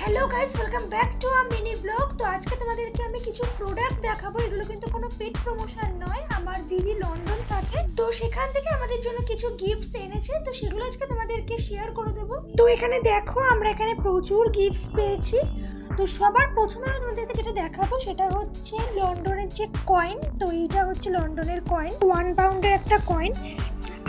Hello guys, welcome back to a mini blog. তো আজকে তোমাদেরকে আমি কিছু প্রোডাক্ট দেখাবো। এগুলো কিন্তু কোনো পেড প্রমোশন নয়। আমার দিদি লন্ডন থাকে, তো সেখান থেকে আমাদের জন্য কিছু গিফটস এনেছে, তো সেগুলো আজকে তোমাদেরকে শেয়ার করে দেবো। তো এখানে দেখো, আমরা এখানে প্রচুর গিফটস পেয়েছি। তো সবার প্রথমে তোমাদেরকে যেটা দেখাবো সেটা হচ্ছে লন্ডনের যে কয়েন। তো এইটা হচ্ছে লন্ডনের কয়েন, 1 পাউন্ডের একটা কয়েন।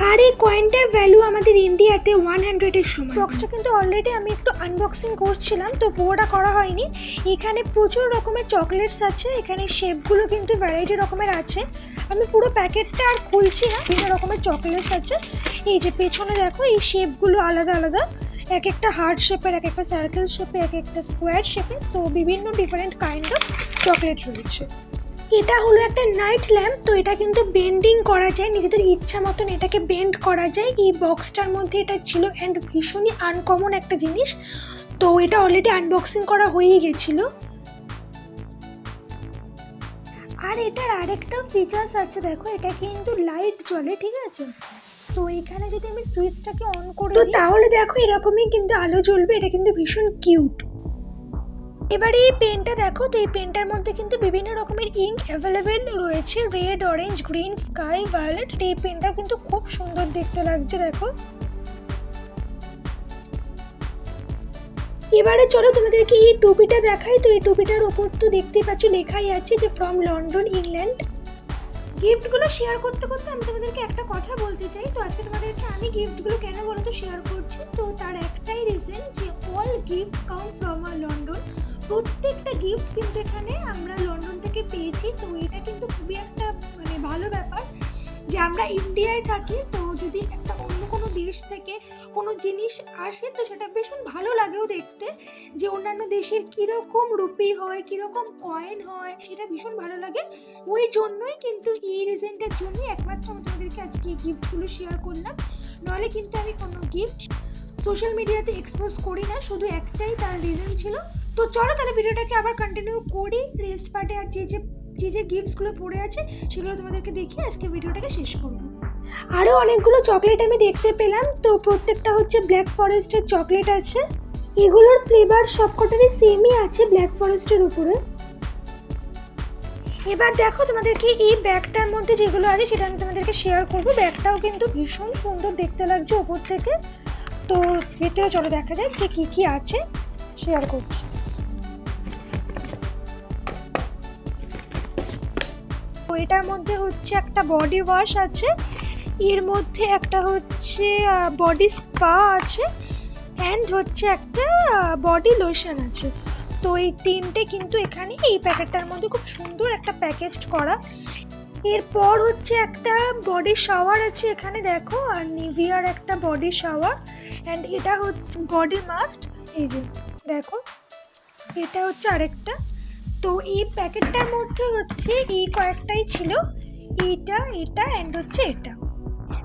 আর এই কয়েনটার ভ্যালু আমাদের ইন্ডিয়াতে 100-এর সমান। বক্সটা কিন্তু অলরেডি আমি একটু আনবক্সিং করছিলাম, তো পুরোটা করা হয়নি। এখানে প্রচুর রকমের চকলেটস আছে, এখানে শেপগুলো কিন্তু ভ্যারাইটি রকমের আছে। আমি পুরো প্যাকেটটা আর খুলছি না। বিভিন্ন রকমের চকলেটস আছে। এই যে পেছনে দেখো, এই শেপগুলো আলাদা আলাদা, এক একটা হার্ট শেপের, এক একটা সার্কেল শেপে, এক একটা স্কোয়ার শেপে। তো বিভিন্ন ডিফারেন্ট কাইন্ড অফ চকলেট রয়েছে। এটা হলো একটা নাইট ল্যাম্প। তো এটা কিন্তু বেন্ডিং করা যায়, নিজেদের ইচ্ছা মতন এটাকে বেন্ড করা যায়। এই বক্সটার মধ্যে এটা ছিল অ্যান্ড ভীষণই আনকমন একটা জিনিস। তো এটা অলরেডি আনবক্সিং করা হয়েই গেছিল। আর এটার আরেকটা ফিচার্স আছে, দেখো এটা কিন্তু লাইট জ্বলে, ঠিক আছে? তো এখানে যদি আমি সুইচটাকে অন করি, তো তাহলে দেখো এরকমই কিন্তু আলো জ্বলবে। এটা কিন্তু ভীষণ কিউট। এবারে এই পেনটা দেখো, তো এই পেনটার মধ্যে কিন্তু বিভিন্ন রকমের ইঙ্ক অ্যাভেলেবেল রয়েছে, red, orange, green, sky, violet. এই পেনটা কিন্তু খুব সুন্দর দেখতে লাগছে, দেখো। এবারে চলো তোমাদেরকে এই টুপিটা দেখাই। তো এই টুপিটার উপর তো দেখতেই পাচ্ছ লেখাই আছে যে ফ্রম লন্ডন, ইংল্যান্ড। গিফটগুলো শেয়ার করতে করতে আমি তোমাদেরকে একটা কথা বলতে চাই। তো আজকে তোমাদেরকে আমি গিফটগুলো কেন বলো তো শেয়ার করছি, তো তার একটাই রিজন যে all gift come from London. প্রত্যেকটা গিফট কিন্তু এখানে আমরা লন্ডন থেকে পেয়েছি। তো এটা কিন্তু খুবই একটা ভালো ব্যাপার যে আমরা ইন্ডিয়ায় থাকি, তো যদি একটা অন্য কোনো দেশ থেকে কোনো জিনিস আসে তো সেটা ভীষণ ভালো লাগেও দেখতে, যে অন্যান্য দেশের কীরকম রুপি হয়, কীরকম কয়েন হয়, সেটা ভীষণ ভালো লাগে। ওই জন্যই কিন্তু এই রিজনটার জন্যই একমাত্র আমি তোমাদেরকে আজকে এই গিফটগুলো শেয়ার করলাম। নাহলে কিন্তু আমি কোনো গিফট সোশ্যাল মিডিয়াতে এক্সপোজ করি না, শুধু একটাই তার রিজন ছিল। তো চলো তাহলে ভিডিওটাকে আবার কন্টিনিউ করি। রেস্ট পার্টে আর যে গিফটসগুলো পড়ে আছে সেগুলো তোমাদেরকে দেখিয়ে আজকে ভিডিওটাকে শেষ করবো। আরও অনেকগুলো চকলেট আমি দেখতে পেলাম। তো প্রত্যেকটা হচ্ছে ব্ল্যাক ফরেস্টের চকলেট আছে। এগুলোর ফ্লেভার সবকটারই সেমই আছে ব্ল্যাক ফরেস্টের উপরে। এবার দেখো তোমাদেরকে এই ব্যাগটার মধ্যে যেগুলো আছে সেটা আমি তোমাদেরকে শেয়ার করবো। ব্যাগটাও কিন্তু ভীষণ সুন্দর দেখতে লাগছে ওপর থেকে। তো ভেতরে চলো দেখা যাক যে কী কী আছে, শেয়ার করছি। তো এটার মধ্যে হচ্ছে একটা বডি ওয়াশ আছে, এর মধ্যে একটা হচ্ছে বডি স্পা আছে, অ্যান্ড হচ্ছে একটা বডি লোশন আছে। তো এই তিনটে কিন্তু এখানে এই প্যাকেটটার মধ্যে খুব সুন্দর একটা প্যাকেজ করা। এরপর হচ্ছে একটা বডি শাওয়ার আছে এখানে, দেখো, আর নিভিয়ার একটা বডি শাওয়ার, অ্যান্ড এটা হচ্ছে বডি মাস্ক। এই যে দেখো, এটা হচ্ছে আরেকটা। তো এই প্যাকেটটার মধ্যে হচ্ছে এই কয়েকটাই ছিল, এটা অ্যান্ড হচ্ছে এটা।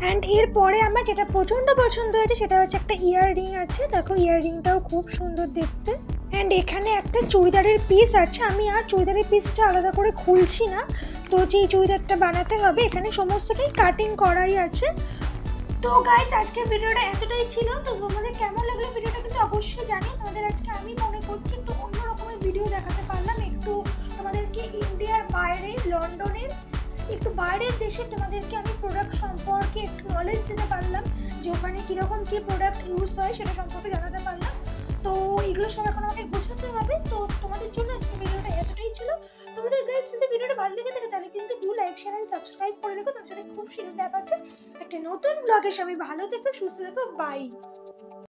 অ্যান্ড এরপরে আমার যেটা প্রচণ্ড পছন্দ হয়েছে সেটা হচ্ছে একটা ইয়াররিং আছে, দেখো ইয়াররিংটাও খুব সুন্দর দেখতে। অ্যান্ড এখানে একটা চুড়িদারের পিস আছে। আমি আর চুড়িদারের পিসটা আলাদা করে খুলছি না, তো যেই চুড়িদারটা বানাতে হবে এখানে সমস্তটাই কাটিং করাই আছে। তো গাইস, আজকে ভিডিওটা এতটাই ছিল। তো তোমাদের কেমন লাগলো ভিডিওটা কিন্তু অবশ্যই জানিও। তোমাদের আজকে আমি মনে করছি একটু অন্য রকমের ভিডিও দেখাতে পারলাম, একটু তোমাদেরকে ইন্ডিয়ার বাইরে, লন্ডনের একটু বাইরের দেশে তোমাদেরকে আমি প্রোডাক্ট সম্পর্কে একটু নলেজ দিতে পারলাম, যে ওখানে কীরকম কী প্রোডাক্ট ইউজ হয় সেটা সম্পর্কে জানাতে পারলাম। তো এগুলো সব এখন আমাকে বোঝাতে হবে। তো তোমাদের জন্য আজকে ভিডিওটা এতটাই ছিল। তোমাদের গাইস যদি ভিডিওটা ভালো লেগে থাকে তাহলে কিন্তু do like, share and subscribe করে রেখো। তোমার সাথে খুব শীঘ্রই দেখা হচ্ছে একটা নতুন ব্লগের সাথে। ভালো থেকো, সুস্থ থেকো, বাই।